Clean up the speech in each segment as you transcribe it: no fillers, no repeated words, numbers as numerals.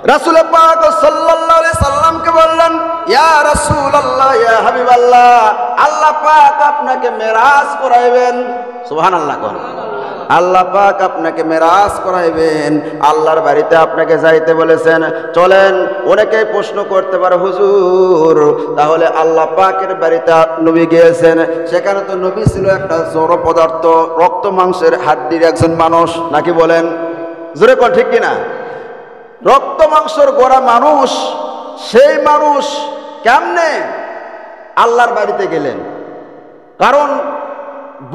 রাসূল পাক সাল্লাল্লাহু আলাইহি সাল্লামকে বললেন, ইয়া রাসূলুল্লাহ, ইয়া হাবিবাল্লাহ, আল্লাহ পাক আপনাকে মেরাজ করাইবেন। সুবহানাল্লাহ কোন। আল্লাহ পাক আপনাকে মেরাজ করাইবেন, আল্লাহর বাড়িতে আপনাকে যাইতে বলেছেন। চলেন, অনেকেই প্রশ্ন করতে পারে, হুজুর তাহলে আল্লাহ পাকের বাড়িতে নবী গিয়েছেন, সেখানে তো নবী ছিল একটা জড় পদার্থ, রক্ত মাংসের হাড্ডির একজন মানুষ, নাকি বলেন? জোরে কোন, ঠিক কিনা? রক্ত মাংসের গড়া মানুষ, সেই মানুষ কেমনে আল্লাহর বাড়িতে গেলেন? কারণ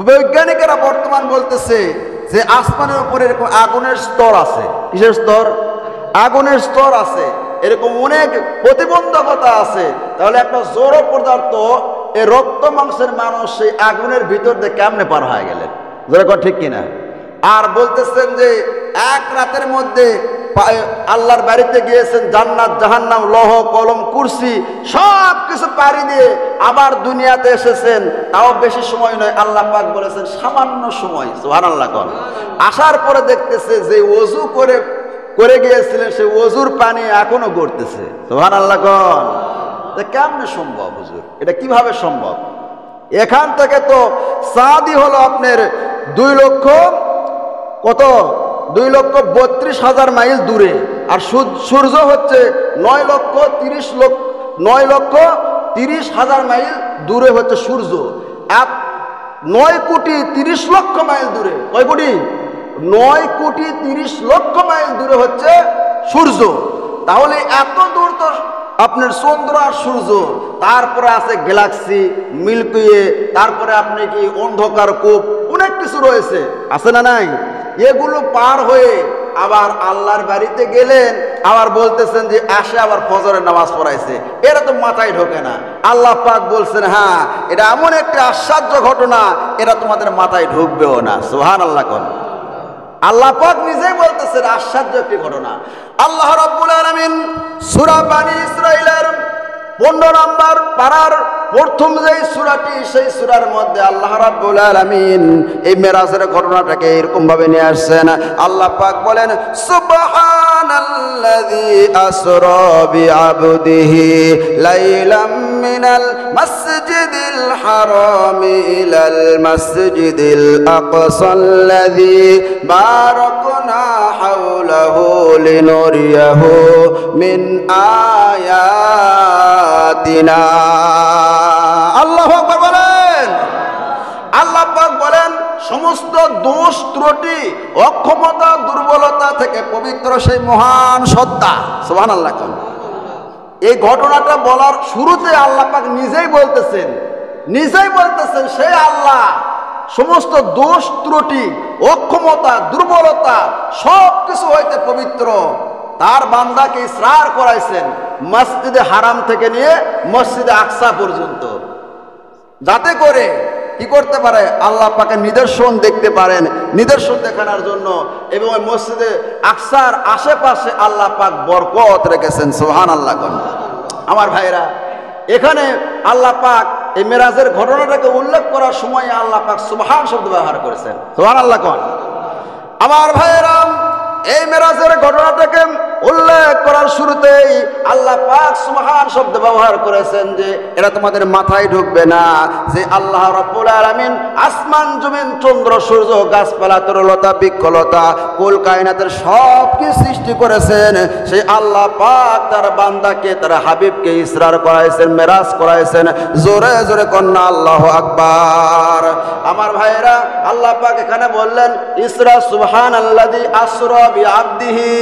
বৈজ্ঞানিকেরা বর্তমান বলতেছে যে আসমানের উপরে এরকম আগুনের স্তর আছে। কিসের স্তর? আগুনের স্তর আছে, এরকম অনেক প্রতিবন্ধকতা আছে। তাহলে একটা জড় পদার্থ, এই রক্ত মাংসের মানুষ সেই আগুনের ভিতর দিয়ে কেমনে পার হয়ে গেলেন? যেরকম ঠিক কিনা? আর বলতেছেন যে এক রাতের মধ্যে আল্লাহর বাড়িতে গিয়েছেন, জান্নাত জাহান্নাম লৌহ কলম কুরসি সব কিছু পাড়ি দিয়ে আবার দুনিয়াতে এসেছেন। তাও বেশি সময় নয়, আল্লাহ পাক বলেছেন সামান্য সময়। সুবহানাল্লাহ কোন। আসার পরে দেখতেছে যে ওযু করে গিয়েছিলেন, সেই ওযুর পানি এখনো গড়তেছে। সুবহানাল্লাহ কোন। কেমনে সম্ভব হুজুর? এটা কিভাবে সম্ভব? এখান থেকে তো সাদি হলো আপনার 2,32,000 মাইল দূরে, আর সূর্য হচ্ছে 9,30,000 মাইল দূরে হচ্ছে সূর্য। 9,30,00,000 মাইল দূরে। কয় কোটি? 9,30,00,000 মাইল দূরে হচ্ছে সূর্য। তাহলে এত দূর তো আপনার চন্দ্র আর সূর্য, তারপরে আছে গ্যালাক্সি, মিল্কি ওয়ে, তারপরে আপনি কি অন্ধকার কূপ, অনেক কিছু রয়েছে, আছে না নাই? এগুলো পার হয়ে আবার আল্লাহর বাড়িতে গেলেন, আবার বলতেছেন যে আসে আবার ফজরের নামাজ পড়াইছে। এরা তো মাথায় ঢোকে না। আল্লাহ পাক বলছেন, হ্যাঁ এটা এমন একটা আশ্চর্য ঘটনা, এরা তোমাদের মাথায় ঢুকবেও না। সুবহানাল্লাহ কোন। আল্লাহ পাক নিজেই বলতেছেন আশ্চর্য একটি ঘটনা। আল্লাহ রাব্বুল আলামিন সূরা বনী ইসরাঈলের 15 নম্বর পারার প্রথম যেই সূরাটি, সেই সূরার মধ্যে আল্লাহ রাব্বুল আলামিন এই মেরাজের ঘটনাটাকে এরকম ভাবে নিয়ে আসছেন। আল্লাহ পাক বলেন, সুবহানাল্লাযী আসরা বিআবদিহি লাইলাম মিনাল মাসজিদিল হারামি ইলাল মাসজিদিল আকসাল্লাযী বারাকনা হাওলাহু লিনুরিয়াহু মিন আয়াতিনা। আল্লাহু আকবার বলেন। আল্লাহ পাক বলেন, সমস্ত দোষ ত্রুটি অক্ষমতা দুর্বলতা থেকে পবিত্র সেই মহান সত্তা। সুবহানাল্লাহ। এই ঘটনাটা বলার শুরুতে আল্লাহ পাক নিজেই বলতেছেন সেই আল্লাহ সমস্ত দোষ ত্রুটি অক্ষমতা দুর্বলতা সব কিছু হইতে পবিত্র। তার বান্দাকে ইসরার করাইছেন মসজিদে হারাম থেকে নিয়ে মসজিদে আকসা পর্যন্ত, যাতে করে কি করতে পারে? আল্লাহ পাকের নিদর্শন দেখতে পারেন, নিদর্শন দেখানোর জন্য। এবং ওই মসজিদে আকসার আশেপাশে আল্লাহ পাক বরকত রেখেছেন। সুবহানাল্লাহ। আমার ভাইরা, এখানে আল্লাহ পাক এই মেরাজের ঘটনাটাকে উল্লেখ করার সময় আল্লাহ পাক সুবহান শব্দ ব্যবহার করেছেন। সুবহানাল্লাহ। আমার ভাইরা, এই মেরাজের ঘটনাটাকে উল্লেখ করার শুরুতেই আল্লাহ পাক সুবহান শব্দ ব্যবহার করেছেন যে এটা তোমাদের মাথায় ঢুকবে না যে আল্লাহ রাব্বুল আলামিন আসমান জমিন চন্দ্র সূর্য গাছপালা তরুলতা বৃক্ষলতা কুল কায়নাতের সব কিছু সৃষ্টি করেছেন। সেই আল্লাহ পাক তার বান্দাকে, তার হাবিবকে ইসরার করাইছেন, মেরাজ করাইছেন। জোরে জোরে কন্যা আল্লাহু আকবার। আমার ভাইরা, আল্লাহ পাক এখানে বললেন ইসরা সুবহানাল্লাযী আসরা বিআবদিহি।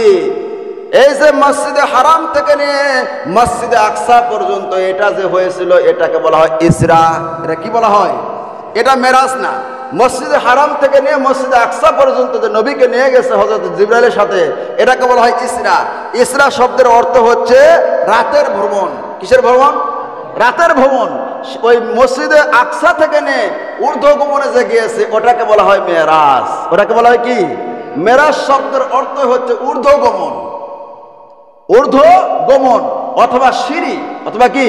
এই যে মসজিদে হারাম থেকে নিয়ে মসজিদে আকসা পর্যন্ত এটা যে হয়েছিল, এটাকে বলা হয় ইসরা। এটা কি বলা হয়? এটা মেরাজ না। মসজিদে হারাম থেকে নিয়ে মসজিদে আকসা পর্যন্ত যে নবীকে নিয়ে গেছে হযরত জিবরাইলের সাথে, এটাকে বলা হয় ইসরা। ইসরা শব্দের অর্থ হচ্ছে রাতের ভ্রমণ। কিসের ভ্রমণ? রাতের ভ্রমণ। ওই মসজিদে আকসা থেকে নিয়ে ঊর্ধ্ব গমনে যে গিয়েছে, ওটাকে বলা হয় মেরাজ। ওটাকে বলা হয় কি? মেরাজ শব্দের অর্থ হচ্ছে ঊর্ধ্ব গমন, ঊর্ধ্ব গমন অথবা সিঁড়ি, অথবা কি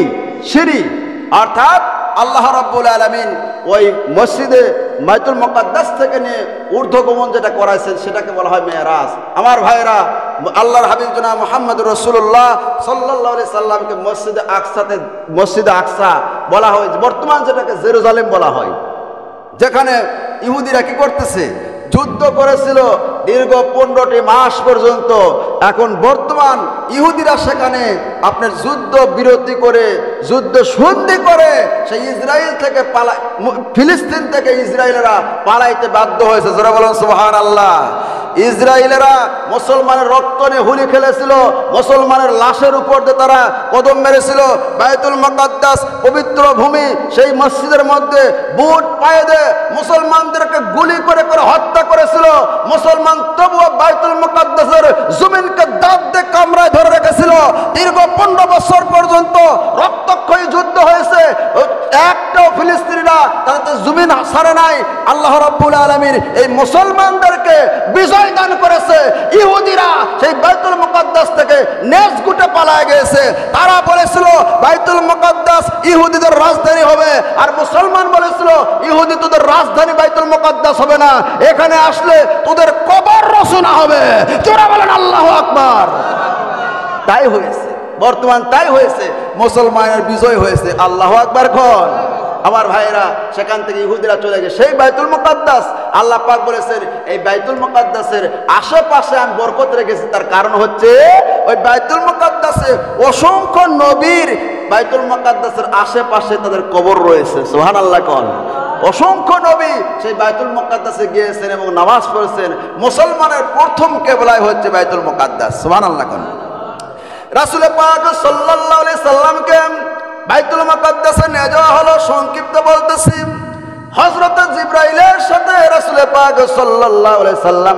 সিঁড়ি। অর্থাৎ আল্লাহ রাব্বুল আলামিন ওই মসজিদে বাইতুল মুকাদ্দাস থেকে নিয়ে ঊর্ধ্বগমন যেটা করাইছেন সেটাকে বলা হয় মেরাজ। আমার ভাইরা, আল্লাহর হাবিব জনাব মুহাম্মদুর রাসূলুল্লাহ সাল্লাল্লাহু আলাইহি সাল্লামকে মসজিদে আকসা বলা হয়, বর্তমান যেটাকে জেরুজালেম বলা হয়, যেখানে ইহুদিরা কি করতেছে, যুদ্ধ করেছিল দীর্ঘ 15টি মাস পর্যন্ত। এখন বর্তমান ইহুদিরা সেখানে আপনার যুদ্ধ বিরতি করে, যুদ্ধ সন্ধি করে সেই ইসরায়েল থেকে ফিলিস্তিন থেকে ইসরায়েলেরা পালাইতে বাধ্য হয়েছে। যারা বলেন সুবহানাল্লাহ। ইসরায়েলেরা মুসলমানের রক্ত নিয়ে হুলি খেলেছিল, মুসলমানের লাশের উপর দিয়ে তারা কদম মেরেছিল। বাইতুল মুকাদ্দাস পবিত্র ভূমি, সেই মসজিদের মধ্যে বুট পায়ে দিয়ে মুসলমানদেরকে গুলি করে করে হত্যা করেছিল। মুসলমান তবুও বাইতুল মুকাদ্দাসের জমিনকে দাঁত দিয়ে কামড়ায় ধরে রেখেছিল। দীর্ঘ 15 বছর পর্যন্ত রক্তক্ষয়ী যুদ্ধ হয়েছে, একটাও ফিলিস্তিনিরা তাদের জমিন ছাড়ে নাই। আল্লাহ রাব্বুল আলামিন এই মুসলমানদেরকে বিজয় দান করেছে। ইহুদিরা সেই বাইতুল মুকাদ্দাস থেকে নেজগুটে পালায় গেছে। তারা বলেছিল বাইতুল মুকাদ্দাস ইহুদিদের রাজধানী হবে, আর মুসলমান বলেছিল ইহুদি তোদের রাজধানী বাইতুল মুকাদ্দাস হবে না, এখানে আসলে তোদের কবর রচনা হবে। যারা বলেন আল্লাহু আকবার। তাই হয়েছে, বর্তমান তাই হয়েছে, মুসলমানের বিজয় হয়েছে। আল্লাহু আকবার কোন। আমার ভাইরা, সেখান থেকে ইহুদিরা চলে গেছে সেই বাইতুল মুকাদ্দাস। আল্লাহ পাক বলেছেন এই বাইতুল মুকাদ্দাসের আশেপাশে আমি বরকত রেখেছি। তার কারণ হচ্ছে ওই বাইতুল মুকাদ্দাসে অসংখ্য নবীর বাইতুল মুকাদ্দাসের আশেপাশে তাদের কবর রয়েছে। সুবহানাল্লাহ কোন। অসংখ্য নবী সেই বাইতুল মুকাদ্দাসে গিয়েছেন এবং নামাজ পড়েছেন। মুসলমানের প্রথম কিবলা হচ্ছে বাইতুল মুকাদ্দাস। সুবহানাল্লাহ কোন। রাসূল পাক সাল্লাল্লাহু আলাইহি সাল্লামকে বাইতুল মুকাদ্দাসে নিয়ে যাওয়া হলো। সংক্ষিপ্ত বলতেছি, হযরত জিবরাইলের সাথে রাসূল পাক সাল্লাল্লাহু আলাইহি সাল্লাম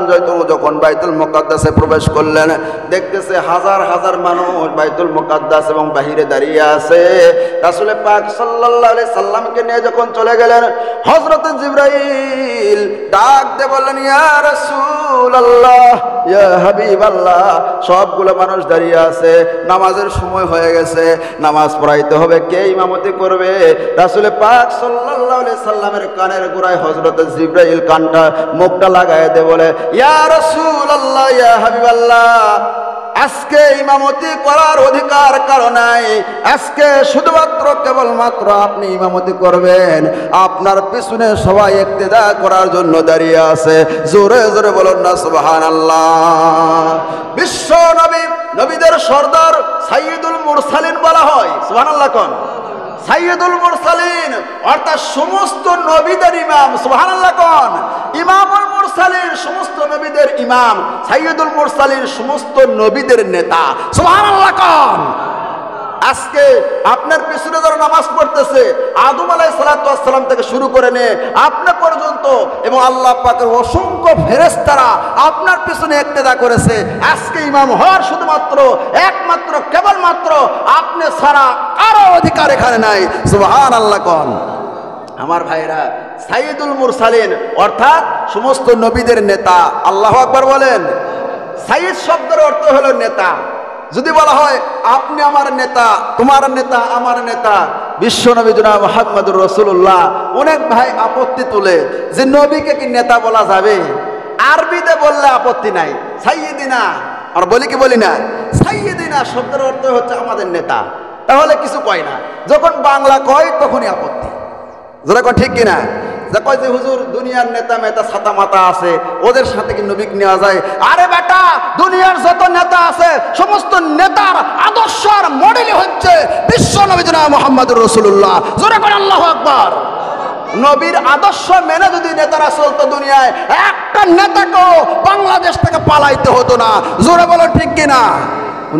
যখন বাইতুল মুকাদ্দাসে প্রবেশ করলেন, দেখতেছে হাজার হাজার মানুষ বাইতুল মুকাদ্দাস এবং বাহিরে দাঁড়িয়ে আছে। রাসূল পাক সাল্লাল্লাহু আলাইহি সাল্লামকে নিয়ে যখন চলে গেলেন, হযরত জিবরাইল ডাক দিয়ে বললেন, ইয়া রাসূলুল্লাহ, ইয়া হাবিবাল্লাহ, সবগুলো মানুষ দাঁড়িয়ে আছে, নামাজের সময় হয়ে গেছে, নামাজ পড়াইতে হবে, কে ইমামতি করবে? রাসূল পাক সাল্লাল্লাহু আলাইহি সাল্লামের কানের গোড়ায় হযরত জিবরাইল কানটা মুখটা লাগায় দে বলে, ইয়া রাসূলুল্লাহ, ইয়া হাবিবাল্লাহ, আজকে ইমামতি করার অধিকার কারো নাই, আজকে শুধুমাত্র কেবলমাত্র আপনি ইমামতি করবেন, আপনার পিছনে সবাই ইক্তেদা করার জন্য দাঁড়িয়ে আছে। জোরে জোরে বলুন না সুবহানাল্লাহ। বিশ্ব নবী, নবীদের সর্দার সাইয়্যিদুল মুরসালিন বলা হয়। সুবহানাল্লাহ কোন। সাইয়্যিদুল মুরসালিন অর্থাৎ সমস্ত নবীদের ইমাম। সুবহানাল্লাহ কোন। ইমামুল মুরসালিন সমস্ত নবীদের ইমাম, সাইয়্যিদুল মুরসালিন সমস্ত নবীদের নেতা। সুবহানাল্লাহ কোন। আজকে আপনার পিছনে যারা নামাজ পড়তেছে, আদম আলাইহিস সালাতু ওয়াস সালাম থেকে শুরু করে নিয়ে আপনি পর্যন্ত, এবং আল্লাহ পাকের অসংখ্য ফেরেশতারা আপনার পিছনে ইক্তেদা করেছে। আজকে ইমাম হওয়ার শুধুমাত্র একমাত্র কেবলমাত্র আপনি ছাড়া কারো অধিকার এখানে নাই। সুবহানাল্লাহ কোন। আমার ভাইরা, সাইয়্যিদুল মুরসালিন অর্থাৎ সমস্ত নবীদের নেতা। আল্লাহু আকবার বলেন। সাইয়্যিদ শব্দের অর্থ হলো নেতা। যদি বলা হয় আপনি আমার নেতা, তোমার নেতা, আমার নেতা, বিশ্ব নবী জনাব মুহাম্মদুর রাসূলুল্লাহ, অনেক ভাই আপত্তি তুলে যে নবীকে কি নেতা বলা যাবে? আরবিতে বললে আপত্তি নাই, সাইয়্যিদিনা। আর বলি কি বলি না? সাইয়্যিদিনা শব্দের অর্থ হচ্ছে আমাদের নেতা। তাহলে কিছু কয় না, যখন বাংলা কয় তখনই আপত্তি। যারা কয় ঠিক কিনা? যা কয় যে হুজুর দুনিয়ার নেতা মেতা ছাতা মাতা আছে, ওদের সাথে কি নবীকে নেওয়া যায়? আরে বেটা, দুনিয়ার যত নেতা আছে সমস্ত নেতার আদর্শ আর মডেলই হচ্ছে বিশ্ব নবী জনাব মুহাম্মদুর রাসূলুল্লাহ। জোরে করে আল্লাহু আকবার। নবীর আদর্শ মেনে যদি নেতারা চলতো দুনিয়ায়, একটা নেতাকেও বাংলাদেশ থেকে পালাইতে হতো না। জোরে বলো ঠিক কিনা?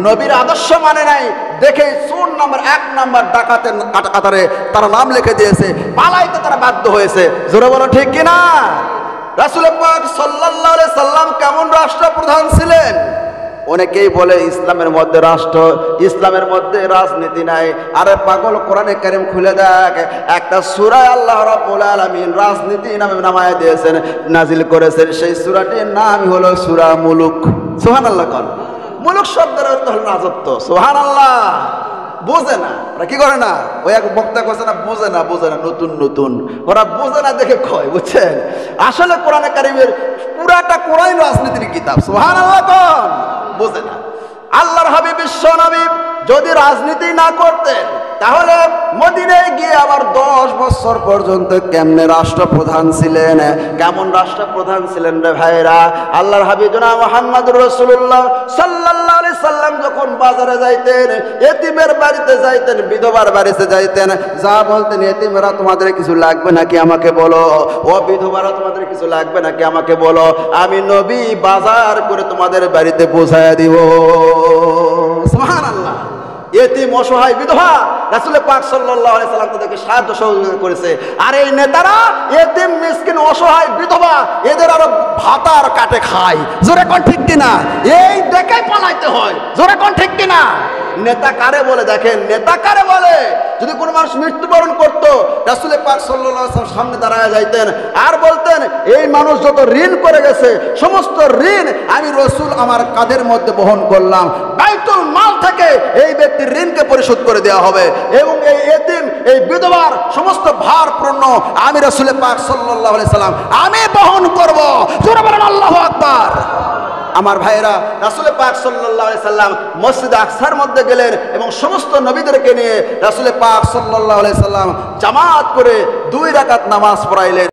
নবীর আদর্শ মানে নাই দেখে চোর নাম্বার 1 নাম্বার ডাকাতের কাতারে তারা নাম লিখে দিয়েছে, পালাইতে তারা বাধ্য হয়েছে। জোরে বলো ঠিক কিনা? রাসূল পাক সাল্লাল্লাহু আলাইহি সাল্লাম কেমন রাষ্ট্রপ্রধান ছিলেন? অনেকেই বলে ইসলামের মধ্যে রাষ্ট্র, ইসলামের মধ্যে রাজনীতি নাই। আরে পাগল, কোরআনে কারীম খুলে দেখ, একটা সূরা আল্লাহ রাব্বুল আলামিন রাজনীতি নামে নামায় দিয়েছেন, নাজিল করেছেন। সেই সূরাটির নাম হলো সূরা মুলুক। সুবহানাল্লাহ কোন। মুলুক শব্দের অর্থ হলো রাজত্ব। সুবহানাল্লাহ। বোঝে না, ওরা কি করে না, ওই এক বক্তা করছে না, বোঝে না নতুন নতুন, ওরা বোঝে না দেখে কয়, বুঝছেন? আসলে কোরআনে কারিমের পুরাটা কোরআন রাজনীতির কিতাব, সুবহানাল্লাহ। কোন বোঝে না। আল্লাহর হাবিব বিশ্ব নবী যদি রাজনীতি না করতেন তাহলে মদিনায় গিয়ে আবার 10 বছর পর্যন্ত কেমনে রাষ্ট্রপ্রধান ছিলেন, কেমন রাষ্ট্রপ্রধান ছিলেন রে ভাইরা? আল্লাহর হাবিব জনাব মুহাম্মদুর রাসূলুল্লাহ সাল্লাল্লাহু আলাইহি সাল্লাম যখন বাজারে যাইতেন, এতিমের বাড়িতে যাইতেন, বিধবার বাড়িতে যাইতেন, যা বলতেন, এতিমেরা তোমাদের কিছু লাগবে নাকি আমাকে বলো, ও বিধবারা তোমাদের কিছু লাগবে নাকি আমাকে বলো, আমি নবী বাজার করে তোমাদের বাড়িতে পৌঁছায়া দিব। সুবহানাল্লাহ। এতিম অসহায় বিধবা রাসূল পাক সাল্লাল্লাহু আলাইহি সাল্লাম তাদেরকে সাহায্য সহযোগিতা করেছে। আর এই নেতারা এতিম মিসকিন অসহায় বিধবা এদের আরো ভাতার কাটে খায়। জোরে কোন ঠিক কিনা? এই দেখে পালাইতে হয়। জোরে কোন ঠিক কিনা? নেতা কারে বলে দেখেন, নেতা কারে বলে? যদি কোনো মানুষ মৃত্যুবরণ করত, রাসূল পাক সাল্লাল্লাহু আলাইহি ওয়াসাল্লাম সামনে দাঁড়ায় যাইতেন আর বলতেন, এই মানুষ যত ঋণ করে গেছে সমস্ত ঋণ আমি রাসূল আমার কাঁধের মধ্যে বহন করলাম, বাইতুল মাল থেকে এই ব্যক্তির ঋণকে পরিশোধ করে দেওয়া হবে এবং এই এতিম এই বিধবার সমস্ত ভার পূর্ণ আমি রাসূল পাক সাল্লাল্লাহু আলাইহি সাল্লাম আমি বহন করব। জোরে বলেন আল্লাহু আকবার। আমার ভাইরা, রাসূল পাক সাল্লাল্লাহু আলাইহি সাল্লাম মসজিদ আকসার মধ্যে গেলেন এবং সমস্ত নবীদেরকে নিয়ে রাসূল পাক সাল্লাল্লাহু আলাইহি সাল্লাম জামাত করে 2 রাকাত নামাজ পড়াইলেন।